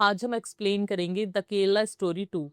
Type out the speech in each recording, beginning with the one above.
आज हम एक्सप्लेन करेंगे द केरला स्टोरी 2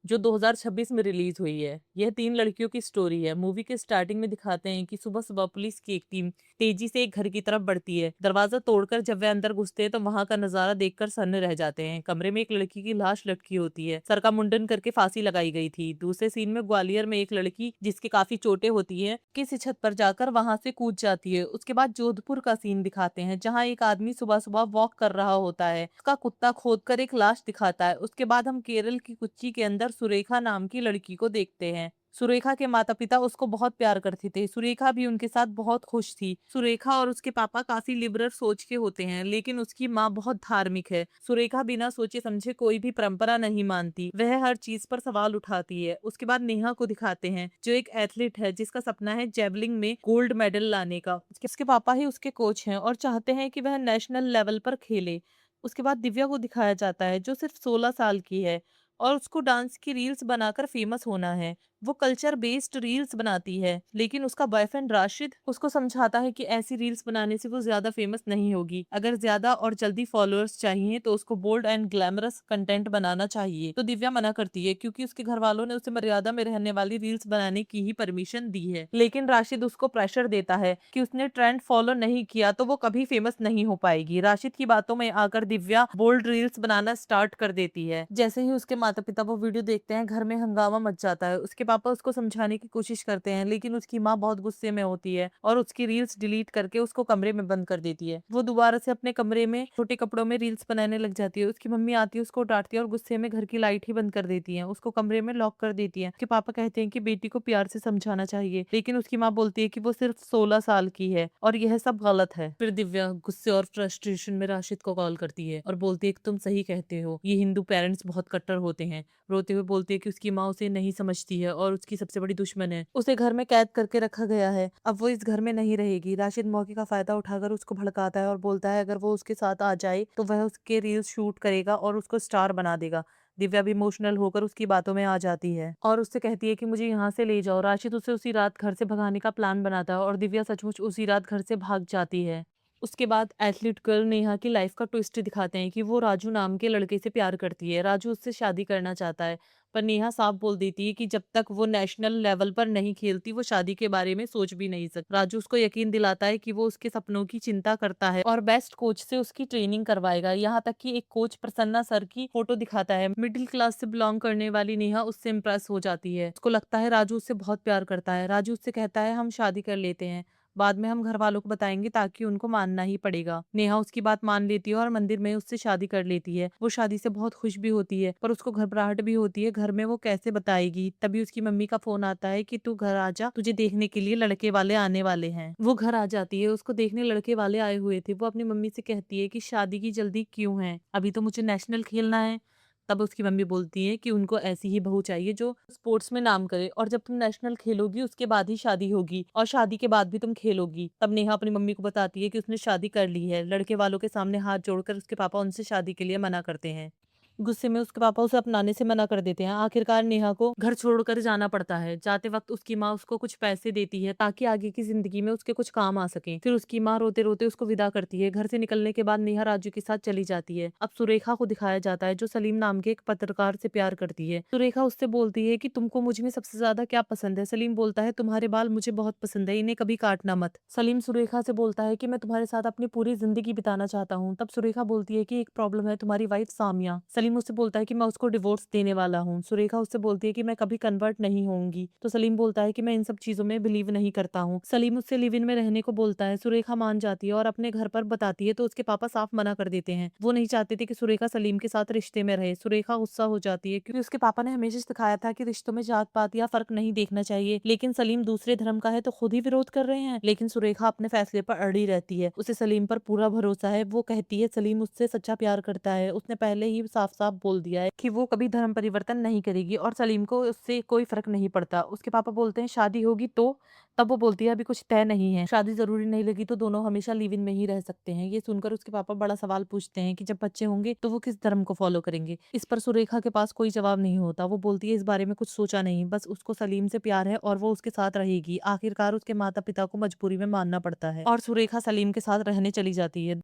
जो 2026 में रिलीज हुई है। यह 3 लड़कियों की स्टोरी है। मूवी के स्टार्टिंग में दिखाते हैं कि सुबह सुबह पुलिस की एक टीम तेजी से एक घर की तरफ बढ़ती है। दरवाजा तोड़कर जब वे अंदर घुसते हैं तो वहां का नजारा देखकर सन्न रह जाते हैं। कमरे में एक लड़की की लाश लटकी होती है, सर का मुंडन करके फांसी लगाई गई थी। दूसरे सीन में ग्वालियर में एक लड़की जिसकी काफी चोटें होती है किसी छत पर जाकर वहां से कूद जाती है। उसके बाद जोधपुर का सीन दिखाते हैं जहाँ एक आदमी सुबह सुबह वॉक कर रहा होता है, उसका कुत्ता खोदकर एक लाश दिखाता है। उसके बाद हम केरल की कुच्ची के अंदर सुरेखा नाम की लड़की को देखते हैं। सुरेखा के माता पिता उसको बहुत प्यार करते थे, सुरेखा भी उनके साथ बहुत खुश थी। सुरेखा और उसके पापा काफी लिबरल सोच के होते हैं, लेकिन उसकी माँ बहुत धार्मिक है। सुरेखा बिना सोचे समझे कोई भी परंपरा नहीं मानती, वह हर चीज पर सवाल उठाती है। उसके बाद नेहा को दिखाते हैं जो एक एथलीट है जिसका सपना है जेवलिंग में गोल्ड मेडल लाने का। उसके पापा ही उसके कोच हैं और चाहते हैं कि वह नेशनल लेवल पर खेले। उसके बाद दिव्या को दिखाया जाता है जो सिर्फ 16 साल की है और उसको डांस की रील्स बनाकर फेमस होना है। वो कल्चर बेस्ड रील्स बनाती है, लेकिन उसका बॉयफ्रेंड राशिद उसको समझाता है कि ऐसी रील्स बनाने से वो ज्यादा फेमस नहीं होगी। अगर ज्यादा और जल्दी फॉलोअर्स चाहिए तो उसको बोल्ड एंड ग्लैमरस कंटेंट बनाना चाहिए। तो दिव्या मना करती है क्योंकि उसके घर वालों ने उसे मर्यादा में रहने वाली रील्स बनाने की ही परमिशन दी है। लेकिन राशिद उसको प्रेशर देता है कि उसने ट्रेंड फॉलो नहीं किया तो वो कभी फेमस नहीं हो पाएगी। राशिद की बातों में आकर दिव्या बोल्ड रील्स बनाना स्टार्ट कर देती है। जैसे ही उसके माता पिता वो वीडियो देखते हैं घर में हंगामा मच जाता है। उसके पापा उसको समझाने की कोशिश करते हैं, लेकिन उसकी माँ बहुत गुस्से में होती है और उसकी रील्स डिलीट करके उसको कमरे में बंद कर देती है। वो दोबारा से अपने कमरे में छोटे कपड़ों में रील्स बनाने लग जाती है। उसकी मम्मी आती है, उसको डांटती है और गुस्से में घर की लाइट ही बंद कर देती है, उसको कमरे में लॉक कर देती है। उसके पापा कहते हैं कि बेटी को प्यार से समझाना चाहिए, लेकिन उसकी माँ बोलती है कि वो सिर्फ 16 साल की है और यह सब गलत है। फिर दिव्या गुस्से और फ्रस्ट्रेशन में राशिद को कॉल करती है और बोलती है कि तुम सही कहते हो, ये हिंदू पेरेंट्स बहुत कट्टर होते हैं। रोते हुए बोलती है कि उसकी माँ उसे नहीं समझती है और उसकी सबसे बड़ी दुश्मन है। उसे घर में कैद करके रखा गया है, अब वो इस घर में नहीं रहेगी। राशिद मौके का फायदा उठाकर उसको भड़काता है और बोलता है अगर वो उसके साथ आ जाए तो वह उसके रील्स शूट करेगा और उसको स्टार बना देगा। दिव्या भी इमोशनल होकर उसकी बातों में आ जाती है और उससे कहती है कि मुझे यहाँ से ले जाओ। राशिद उसे उसी रात घर से भगाने का प्लान बनाता है और दिव्या सचमुच उसी रात घर से भाग जाती है। उसके बाद एथलीट गर्ल नेहा की लाइफ का ट्विस्ट दिखाते हैं कि वो राजू नाम के लड़के से प्यार करती है। राजू उससे शादी करना चाहता है, पर नेहा साफ बोल देती है कि जब तक वो नेशनल लेवल पर नहीं खेलती वो शादी के बारे में सोच भी नहीं सकती। राजू उसको यकीन दिलाता है कि वो उसके सपनों की चिंता करता है और बेस्ट कोच से उसकी ट्रेनिंग करवाएगा। यहाँ तक कि एक कोच प्रसन्ना सर की फोटो दिखाता है। मिडिल क्लास से बिलोंग करने वाली नेहा उससे इम्प्रेस हो जाती है। उसको लगता है राजू उससे बहुत प्यार करता है। राजू उससे कहता है हम शादी कर लेते हैं, बाद में हम घर वालों को बताएंगे ताकि उनको मानना ही पड़ेगा। नेहा उसकी बात मान लेती है और मंदिर में उससे शादी कर लेती है। वो शादी से बहुत खुश भी होती है, पर उसको घबराहट भी होती है घर में वो कैसे बताएगी। तभी उसकी मम्मी का फोन आता है कि तू घर आ जा, तुझे देखने के लिए लड़के वाले आने वाले हैं। वो घर आ जाती है, उसको देखने लड़के वाले आए हुए थे। वो अपनी मम्मी से कहती है कि शादी की जल्दी क्यों है, अभी तो मुझे नेशनल खेलना है। तब उसकी मम्मी बोलती है कि उनको ऐसी ही बहू चाहिए जो स्पोर्ट्स में नाम करे, और जब तुम नेशनल खेलोगी उसके बाद ही शादी होगी और शादी के बाद भी तुम खेलोगी। तब नेहा अपनी मम्मी को बताती है कि उसने शादी कर ली है। लड़के वालों के सामने हाथ जोड़कर उसके पापा उनसे शादी के लिए मना करते हैं। गुस्से में उसके पापा उसे अपनाने से मना कर देते हैं। आखिरकार नेहा को घर छोड़कर जाना पड़ता है। जाते वक्त उसकी माँ उसको कुछ पैसे देती है ताकि आगे की जिंदगी में उसके कुछ काम आ सके। फिर उसकी माँ रोते रोते उसको विदा करती है। घर से निकलने के बाद नेहा राजू के साथ चली जाती है। अब सुरेखा को दिखाया जाता है जो सलीम नाम के एक पत्रकार से प्यार करती है। सुरेखा उससे बोलती है कि तुमको मुझ में सबसे ज्यादा क्या पसंद है। सलीम बोलता है तुम्हारे बाल मुझे बहुत पसंद है, इन्हें कभी काटना मत। सलीम सुरेखा से बोलता है कि मैं तुम्हारे साथ अपनी पूरी जिंदगी बिताना चाहता हूँ। तब सुरेखा बोलती है कि एक प्रॉब्लम है, तुम्हारी वाइफ सामिया। सलीम उससे बोलता है कि मैं उसको डिवोर्स देने वाला हूँ। सुरेखा उससे बोलती है कि मैं कभी कन्वर्ट नहीं होंगी। तो सलीम बोलता है कि मैं इन सब चीजों में बिलीव नहीं करता हूँ। सलीम उससे लिव इन में रहने को बोलता है। सुरेखा मान जाती है और अपने घर पर बताती है, तो उसके पापा साफ मना कर देते हैं। वो नहीं चाहते थे कि सुरेखा सलीम के साथ रिश्ते में रहे। सुरेखा गुस्सा हो जाती है क्योंकि उसके पापा ने हमेशा सिखाया था कि रिश्तों में जात पात या फर्क नहीं देखना चाहिए, लेकिन सलीम दूसरे धर्म का है तो खुद ही विरोध कर रहे हैं। लेकिन सुरेखा अपने फैसले पर अड़ी रहती है। उसे सलीम पर पूरा भरोसा है। वो कहती है सलीम उससे सच्चा प्यार करता है, उसने पहले ही साफ साफ बोल दिया है कि वो कभी धर्म परिवर्तन नहीं करेगी और सलीम को उससे कोई फर्क नहीं पड़ता। उसके पापा बोलते हैं शादी होगी तो, तब वो बोलती है अभी कुछ तय नहीं है, शादी जरूरी नहीं लगी तो दोनों हमेशा लिव इन में ही रह सकते हैं। ये सुनकर उसके पापा बड़ा सवाल पूछते हैं कि जब बच्चे होंगे तो वो किस धर्म को फॉलो करेंगे। इस पर सुरेखा के पास कोई जवाब नहीं होता। वो बोलती है इस बारे में कुछ सोचा नहीं, बस उसको सलीम से प्यार है और वो उसके साथ रहेगी। आखिरकार उसके माता पिता को मजबूरी में मानना पड़ता है और सुरेखा सलीम के साथ रहने चली जाती है।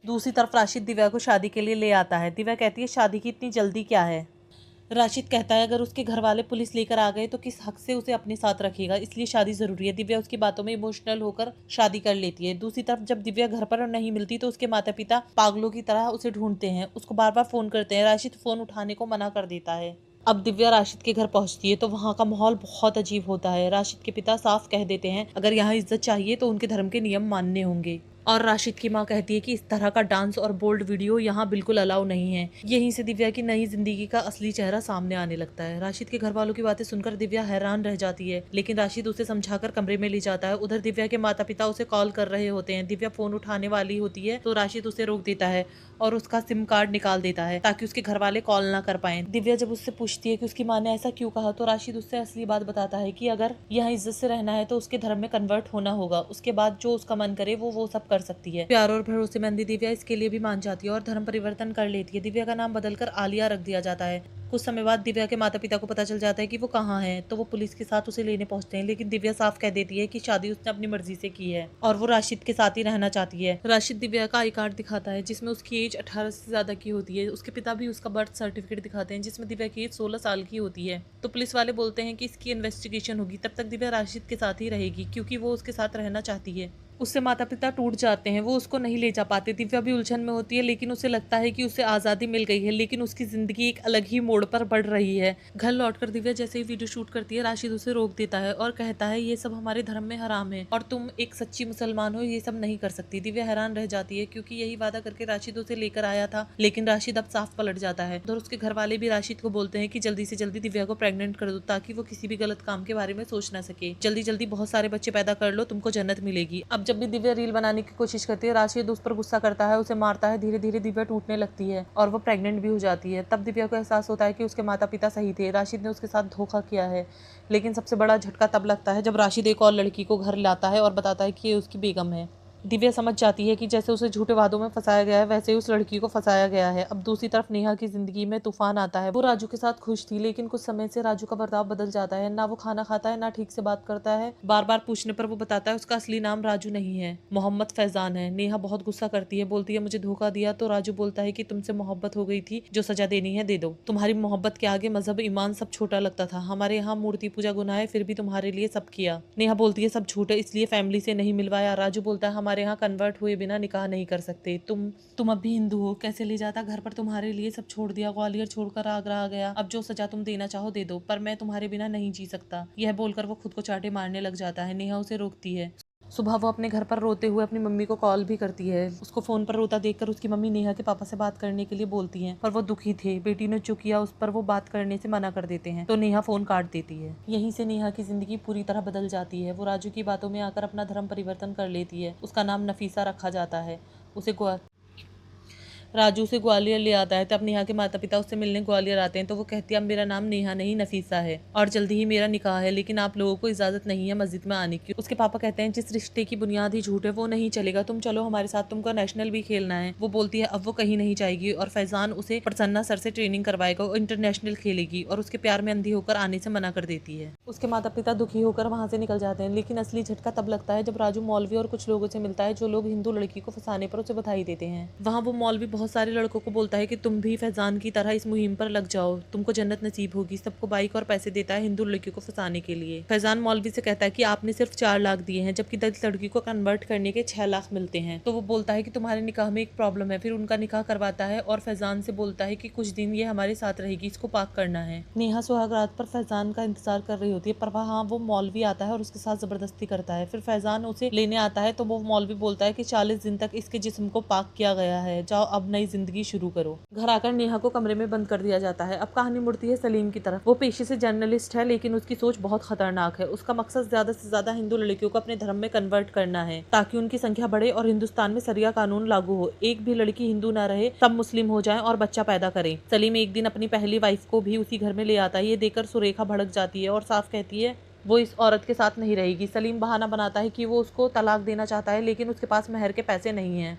दूसरी तरफ राशिद दिव्या को शादी के लिए ले आता है। दिव्या कहती है शादी की इतनी जल्दी क्या है। राशिद कहता है अगर उसके घर वाले पुलिस लेकर आ गए तो किस हक से उसे अपने साथ रखेगा, इसलिए शादी जरूरी है। दिव्या उसकी बातों में इमोशनल होकर शादी कर लेती है। दूसरी तरफ जब दिव्या घर पर नहीं मिलती तो उसके माता पिता पागलों की तरह उसे ढूंढते हैं, उसको बार बार फोन करते हैं। राशिद फोन उठाने को मना कर देता है। अब दिव्या राशिद के घर पहुंचती है तो वहां का माहौल बहुत अजीब होता है। राशिद के पिता साफ कह देते हैं अगर यहाँ इज्जत चाहिए तो उनके धर्म के नियम मानने होंगे। और राशिद की माँ कहती है कि इस तरह का डांस और बोल्ड वीडियो यहाँ बिल्कुल अलाउ नहीं है। यहीं से दिव्या की नई जिंदगी का असली चेहरा सामने आने लगता है। राशिद के घर वालों की बातें सुनकर दिव्या हैरान रह जाती है, लेकिन राशिद उसे समझाकर कमरे में ले जाता है। उधर दिव्या के माता पिता उसे कॉल कर रहे होते हैं। दिव्या फोन उठाने वाली होती है तो राशिद उसे रोक देता है और उसका सिम कार्ड निकाल देता है ताकि उसके घर वाले कॉल ना कर पाए। दिव्या जब उससे पूछती है कि उसकी माँ ने ऐसा क्यों कहा तो राशिद उससे असली बात बताता है कि अगर यहाँ इज्जत से रहना है तो उसके धर्म में कन्वर्ट होना होगा, उसके बाद जो उसका मन करे वो सब कर सकती है। प्यार और भरोसेमंदी दिव्या इसके लिए भी मान जाती है और धर्म परिवर्तन कर लेती है। दिव्या का नाम बदलकर आलिया रख दिया जाता है। कुछ समय बाद दिव्या के माता पिता को पता चल जाता है कि वो कहाँ है, तो वो पुलिस के साथ उसे लेने पहुंचते हैं, लेकिन दिव्या साफ कह देती है कि शादी उसने अपनी मर्जी से की है और वो राशिद के साथ ही रहना चाहती है। राशिद दिव्या का आई कार्ड दिखाता है जिसमें उसकी एज 18 से ज्यादा की होती है। उसके पिता भी उसका बर्थ सर्टिफिकेट दिखाते हैं जिसमें दिव्या की एज 16 साल की होती है। तो पुलिस वाले बोलते हैं कि इसकी इन्वेस्टिगेशन होगी, तब तक दिव्या राशिद के साथ ही रहेगी क्योंकि वो उसके साथ रहना चाहती है। उससे माता पिता टूट जाते हैं, वो उसको नहीं ले जा पाते। दिव्या भी उलझन में होती है, लेकिन उसे लगता है कि उसे आज़ादी मिल गई है, लेकिन उसकी ज़िंदगी एक अलग ही मोड़ पर बढ़ रही है। घर लौटकर दिव्या जैसे ही वीडियो शूट करती है राशिद उसे रोक देता है और कहता है ये सब हमारे धर्म में हराम है और तुम एक सच्ची मुसलमान हो, ये सब नहीं कर सकती। दिव्या हैरान रह जाती है क्योंकि यही वादा करके राशिद उसे लेकर आया था, लेकिन राशिद अब साफ पलट जाता है। और उसके घर वाले भी राशिद को बोलते हैं कि जल्दी से जल्दी दिव्या को प्रेग्नेंट कर दो ताकि वो किसी भी गलत काम के बारे में सोच ना सके। जल्दी जल्दी बहुत सारे बच्चे पैदा कर लो, तुमको जन्नत मिलेगी। अब जब भी दिव्या रील बनाने की कोशिश करती है राशिद उस पर गुस्सा करता है, उसे मारता है। धीरे धीरे दिव्या टूटने लगती है और वो प्रेग्नेंट भी हो जाती है। तब दिव्या को एहसास होता है कि उसके माता पिता सही थे, राशिद ने उसके साथ धोखा किया है। लेकिन सबसे बड़ा झटका तब लगता है जब राशिद एक और लड़की को घर लाता है और बताता है कि ये उसकी बेगम है। दिव्या समझ जाती है कि जैसे उसे झूठे वादों में फंसाया गया है वैसे ही उस लड़की को फंसाया गया है। अब दूसरी तरफ नेहा की जिंदगी में तूफान आता है। वो राजू के साथ खुश थी, लेकिन कुछ समय से राजू का बर्ताव बदल जाता है। ना वो खाना खाता है, ना ठीक से बात करता है। बार बार पूछने पर वो बताता है उसका असली नाम राजू नहीं है, मोहम्मद फैजान है। नेहा बहुत गुस्सा करती है, बोलती है मुझे धोखा दिया। तो राजू बोलता है कि तुमसे मोहब्बत हो गई थी, जो सजा देनी है दे दो। तुम्हारी मोहब्बत के आगे मजहब ईमान सब छोटा लगता था। हमारे यहाँ मूर्ति पूजा गुनाह है, फिर भी तुम्हारे लिए सब किया। नेहा बोलती है सब झूठ है, इसलिए फैमिली से नहीं मिलवाया। राजू बोलता है हमारे यहाँ कन्वर्ट हुए बिना निकाह नहीं कर सकते। तुम अब भी हिंदू हो, कैसे ले जाता घर पर तुम्हारे लिए सब छोड़ दिया, ग्वालियर छोड़कर आगरा आ गया। अब जो सजा तुम देना चाहो दे दो, पर मैं तुम्हारे बिना नहीं जी सकता। यह बोलकर वो खुद को चाटे मारने लग जाता है। नेहा उसे रोकती है। सुबह वो अपने घर पर रोते हुए अपनी मम्मी को कॉल भी करती है। उसको फोन पर रोता देखकर उसकी मम्मी नेहा के पापा से बात करने के लिए बोलती हैं, पर वो दुखी थे। बेटी ने जो किया उस पर वो बात करने से मना कर देते हैं, तो नेहा फोन काट देती है। यहीं से नेहा की जिंदगी पूरी तरह बदल जाती है। वो राजू की बातों में आकर अपना धर्म परिवर्तन कर लेती है। उसका नाम नफीसा रखा जाता है। राजू उसे ग्वालियर ले आता है। तब नेहा के माता पिता उससे मिलने ग्वालियर आते हैं, तो वो कहती है अब मेरा नाम नेहा नहीं नफीसा है और जल्दी ही मेरा निकाह है, लेकिन आप लोगों को इजाजत नहीं है मस्जिद में आने की। उसके पापा कहते हैं जिस रिश्ते की बुनियाद ही झूठ है वो नहीं चलेगा, तुम चलो हमारे साथ, तुमको नेशनल भी खेलना है। वो बोलती है अब वो कहीं नहीं जाएगी और फैजान उसे प्रसन्ना सर से ट्रेनिंग करवाएगा, वो इंटरनेशनल खेलेगी और उसके प्यार में अंधी होकर आने से मना कर देती है। उसके माता पिता दुखी होकर वहां से निकल जाते हैं, लेकिन असली झटका तब लगता है जब राजू मौलवी और कुछ लोगों से मिलता है जो लोग हिंदू लड़की को फंसाने पर उसे बधाई देते हैं। वहाँ वो मौलवी बहुत सारे लड़कों को बोलता है कि तुम भी फैजान की तरह इस मुहिम पर लग जाओ, तुमको जन्नत नसीब होगी। सबको बाइक और पैसे देता है हिंदू लड़कियों को फंसाने के लिए। फैजान मौलवी से कहता है कि आपने सिर्फ 4 लाख दिए हैं, जबकि 10 लड़की को कन्वर्ट करने के 6 लाख मिलते हैं। तो वो बोलता है कि तुम्हारे निकाह में एक प्रॉब्लम है। फिर उनका निकाह करवाता है और फैजान से बोलता है कि कुछ दिन ये हमारे साथ रहेगी, इसको पाक करना है। नेहा सुहागरात पर फैजान का इंतजार कर रही होती है, पर वहाँ वो मौलवी आता है और उसके साथ जबरदस्ती करता है। फिर फैजान उसे लेने आता है तो वो मौलवी बोलता है कि 40 दिन तक इसके जिस्म को पाक किया गया है, जाओ अब नई जिंदगी शुरू करो। घर आकर नेहा को कमरे में बंद कर दिया जाता है। अब कहानी मुड़ती है सलीम की तरफ। वो पेशे से जर्नलिस्ट है, लेकिन उसकी सोच बहुत खतरनाक है। उसका मकसद ज्यादा से ज्यादा हिंदू लड़कियों को अपने धर्म में कन्वर्ट करना है ताकि उनकी संख्या बढ़े और हिंदुस्तान में सरिया कानून लागू हो। एक भी लड़की हिंदू ना रहे, सब मुस्लिम हो जाए और बच्चा पैदा करें। सलीम एक दिन अपनी पहली वाइफ को भी उसी घर में ले आता है। ये देखकर सुरेखा भड़क जाती है और साफ कहती है वो इस औरत के साथ नहीं रहेगी। सलीम बहाना बनाता है कि वो उसको तलाक देना चाहता है, लेकिन उसके पास महर के पैसे नहीं हैं।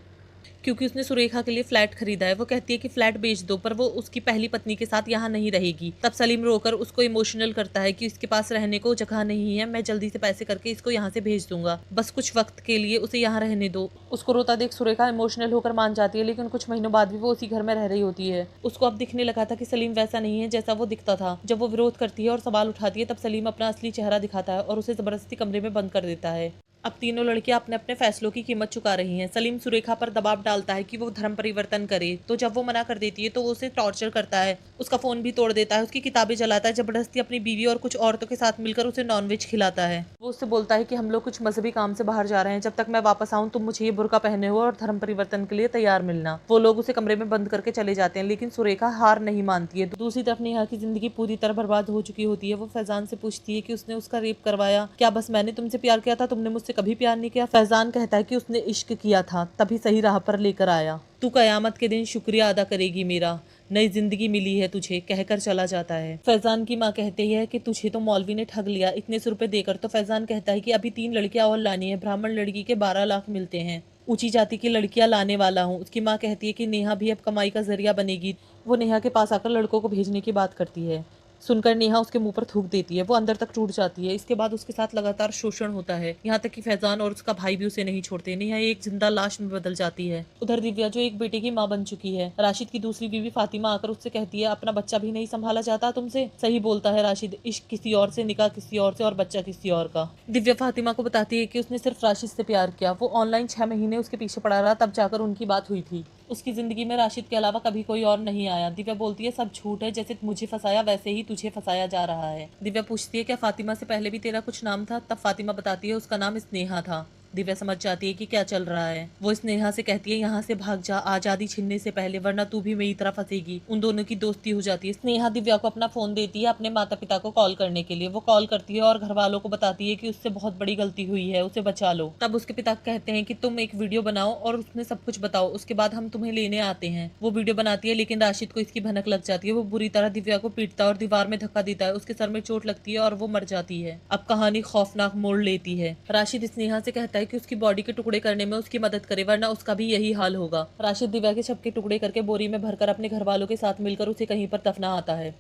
क्योंकि उसने सुरेखा के लिए फ्लैट खरीदा है। वो कहती है कि फ्लैट बेच दो, पर वो उसकी पहली पत्नी के साथ यहाँ नहीं रहेगी। तब सलीम रोकर उसको इमोशनल करता है कि इसके पास रहने को जगह नहीं है, मैं जल्दी से पैसे करके इसको यहाँ से भेज दूंगा, बस कुछ वक्त के लिए उसे यहाँ रहने दो। उसको रोता देख सुरेखा इमोशनल होकर मान जाती है, लेकिन कुछ महीनों बाद भी वो उसी घर में रह रही होती है। उसको अब दिखने लगा था कि सलीम वैसा नहीं है जैसा वो दिखता था। जब वो विरोध करती है और सवाल उठाती है, तब सलीम अपना असली चेहरा दिखाता है और उसे जबरदस्ती कमरे में बंद कर देता है। अब तीनों लड़कियां अपने अपने फैसलों की कीमत चुका रही हैं। सलीम सुरेखा पर दबाव डालता है कि वो धर्म परिवर्तन करे, तो जब वो मना कर देती है तो वो उसे टॉर्चर करता है, उसका फोन भी तोड़ देता है, उसकी किताबें जलाता है, जबरदस्ती अपनी बीवी और कुछ औरतों के साथ मिलकर उसे नॉनवेज खिलाता है। वो उससे बोलता है कि हम लोग कुछ मजहबी काम से बाहर जा रहे हैं, जब तक मैं वापस आऊं तुम मुझे ये बुर्का पहने हो और धर्म परिवर्तन के लिए तैयार मिलना। वो लोग उसे कमरे में बंद करके चले जाते हैं, लेकिन सुरेखा हार नहीं मानती है। दूसरी तरफ नेहा की जिंदगी पूरी तरह बर्बाद हो चुकी होती है। वो फैजान से पूछती है कि उसने उसका रेप करवाया, क्या बस मैंने तुमसे प्यार किया था, तुमने मुझसे कभी प्यार नहीं किया? फैजान कहता है कि उसने इश्क किया था, तभी सही राह पर लेकर आया। तू कयामत के दिन शुक्रिया अदा करेगी मेरा, नई जिंदगी मिली है तुझे, कहकर चला जाता है। फैजान की माँ कहती है कि तुझे तो मौलवी ने ठग लिया इतने से रुपए देकर। तो फैजान कहता है कि अभी 3 लड़कियां और लानी है, ब्राह्मण लड़की के 12 लाख मिलते हैं, ऊंची जाति की लड़कियां लाने वाला हूँ। उसकी माँ कहती है कि नेहा भी अब कमाई का जरिया बनेगी। वो नेहा के पास आकर लड़कों को भेजने की बात करती है। सुनकर नेहा उसके मुंह पर थूक देती है। वो अंदर तक टूट जाती है। इसके बाद उसके साथ लगातार शोषण होता है, यहाँ तक कि फैजान और उसका भाई भी उसे नहीं छोड़ते। नेहा एक जिंदा लाश में बदल जाती है। उधर दिव्या जो एक बेटे की माँ बन चुकी है, राशिद की दूसरी बीवी फातिमा आकर उससे कहती है अपना बच्चा भी नहीं संभाला जाता तुमसे। सही बोलता है राशिद, इश्क किसी और से, निकाह किसी और से और बच्चा किसी और का। दिव्या फातिमा को बताती है कि उसने सिर्फ राशिद से प्यार किया। वो ऑनलाइन 6 महीने उसके पीछे पड़ा रहा, तब जाकर उनकी बात हुई थी। उसकी जिंदगी में राशिद के अलावा कभी कोई और नहीं आया। दिव्या बोलती है सब झूठ है, जैसे मुझे फंसाया वैसे ही तुझे फंसाया जा रहा है। दिव्या पूछती है क्या फातिमा से पहले भी तेरा कुछ नाम था? तब फातिमा बताती है उसका नाम स्नेहा था। दिव्या समझ जाती है कि क्या चल रहा है। वो स्नेहा से कहती है यहाँ से भाग जा आजादी छीनने से पहले, वरना तू भी मेरी तरह फंसेगी। उन दोनों की दोस्ती हो जाती है। स्नेहा दिव्या को अपना फोन देती है अपने माता पिता को कॉल करने के लिए। वो कॉल करती है और घर वालों को बताती है कि उससे बहुत बड़ी गलती हुई है, उसे बचा लो। तब उसके पिता कहते हैं कि तुम एक वीडियो बनाओ और उसमें सब कुछ बताओ, उसके बाद हम तुम्हें लेने आते हैं। वो वीडियो बनाती है, लेकिन राशिद को इसकी भनक लग जाती है। वो बुरी तरह दिव्या को पीटता है और दीवार में धक्का देता है। उसके सर में चोट लगती है और वो मर जाती है। अब कहानी खौफनाक मोड़ लेती है। राशिद स्नेहा से कहता है कि उसकी बॉडी के टुकड़े करने में उसकी मदद करे, वरना उसका भी यही हाल होगा। राशिद दिव्या के शव के टुकड़े करके बोरी में भरकर अपने घर वालों के साथ मिलकर उसे कहीं पर दफना आता है।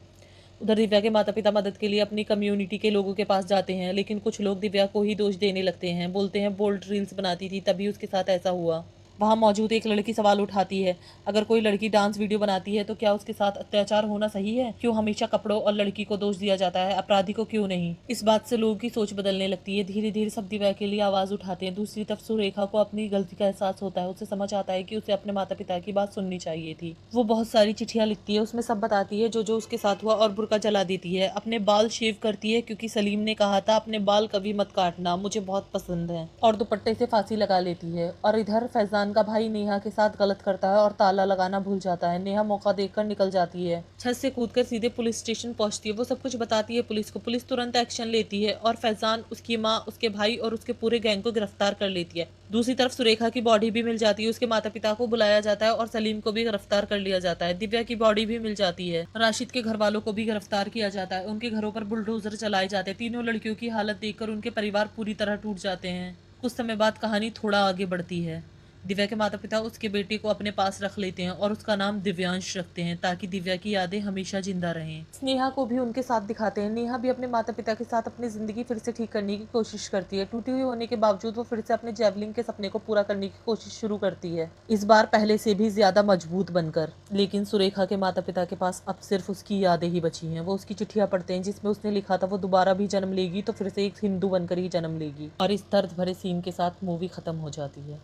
उधर दिव्या के माता पिता मदद के लिए अपनी कम्युनिटी के लोगों के पास जाते हैं, लेकिन कुछ लोग दिव्या को ही दोष देने लगते हैं। बोलते हैं बोल्ड रील्स बनाती थी तभी उसके साथ ऐसा हुआ। वहाँ मौजूद एक लड़की सवाल उठाती है, अगर कोई लड़की डांस वीडियो बनाती है तो क्या उसके साथ अत्याचार होना सही है? क्यों हमेशा कपड़ों और लड़की को दोष दिया जाता है, अपराधी को क्यों नहीं? इस बात से लोगों की सोच बदलने लगती है। धीरे धीरे सब दिव्या के लिए आवाज उठाते हैं। दूसरी तरफ सुरेखा को अपनी गलती का एहसास होता है। उसे समझ आता है कि उसे अपने माता पिता की बात सुननी चाहिए थी। वो बहुत सारी चिट्ठियां लिखती है, उसमें सब बताती है जो जो उसके साथ हुआ और बुर्का जला देती है। अपने बाल शेव करती है, क्योंकि सलीम ने कहा था अपने बाल कभी मत काटना, मुझे बहुत पसंद है, और दुपट्टे से फांसी लगा लेती है। और इधर फैजान का भाई नेहा के साथ गलत करता है और ताला लगाना भूल जाता है। नेहा मौका देखकर निकल जाती है, छत से कूदकर सीधे पुलिस स्टेशन पहुंचती है। वो सब कुछ बताती है पुलिस को। पुलिस तुरंत एक्शन लेती है और फैजान, उसकी माँ, उसके भाई और उसके पूरे गैंग को गिरफ्तार कर लेती है। दूसरी तरफ सुरेखा की बॉडी भी मिल जाती है। उसके माता पिता को बुलाया जाता है और सलीम को भी गिरफ्तार कर लिया जाता है। दिव्या की बॉडी भी मिल जाती है। राशिद के घर वालों को भी गिरफ्तार किया जाता है। उनके घरों पर बुलडोजर चलाए जाते हैं। तीनों लड़कियों की हालत देखकर उनके परिवार पूरी तरह टूट जाते हैं। कुछ समय बाद कहानी थोड़ा आगे बढ़ती है। दिव्या के माता पिता उसके बेटे को अपने पास रख लेते हैं और उसका नाम दिव्यांश रखते हैं, ताकि दिव्या की यादें हमेशा जिंदा रहें। स्नेहा को भी उनके साथ दिखाते हैं। नेहा भी अपने माता पिता के साथ अपनी जिंदगी फिर से ठीक करने की कोशिश करती है। टूटी हुई होने के बावजूद वो फिर से अपने जेवलिन के सपने को पूरा करने की कोशिश शुरू करती है, इस बार पहले से भी ज्यादा मजबूत बनकर। लेकिन सुरेखा के माता पिता के पास अब सिर्फ उसकी यादें ही बची हैं। वो उसकी चिट्ठियां पढ़ते हैं जिसमें उसने लिखा था वो दोबारा भी जन्म लेगी तो फिर से एक हिंदू बनकर ही जन्म लेगी। और इस दर्द भरे सीन के साथ मूवी खत्म हो जाती है।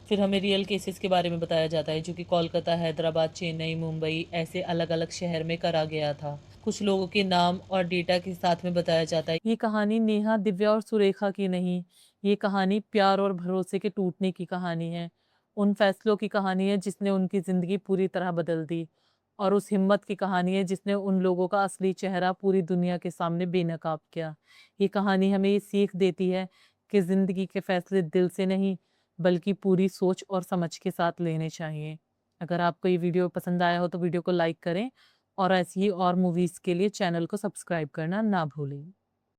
फिर हमें रियल केसेस के बारे में बताया जाता है, जो कि कोलकाता, हैदराबाद, चेन्नई, मुंबई ऐसे अलग अलग शहर में करा गया था। कुछ लोगों के नाम और डेटा के साथ में बताया जाता है। ये कहानी नेहा, दिव्या और सुरेखा की नहीं, ये कहानी प्यार और भरोसे के टूटने की कहानी है। उन फैसलों की कहानी है जिसने उनकी जिंदगी पूरी तरह बदल दी, और उस हिम्मत की कहानी है जिसने उन लोगों का असली चेहरा पूरी दुनिया के सामने बेनकाब किया। ये कहानी हमें ये सीख देती है कि जिंदगी के फैसले दिल से नहीं, बल्कि पूरी सोच और समझ के साथ लेने चाहिए। अगर आपको ये वीडियो पसंद आया हो तो वीडियो को लाइक करें, और ऐसी ही और मूवीज़ के लिए चैनल को सब्सक्राइब करना ना भूलें।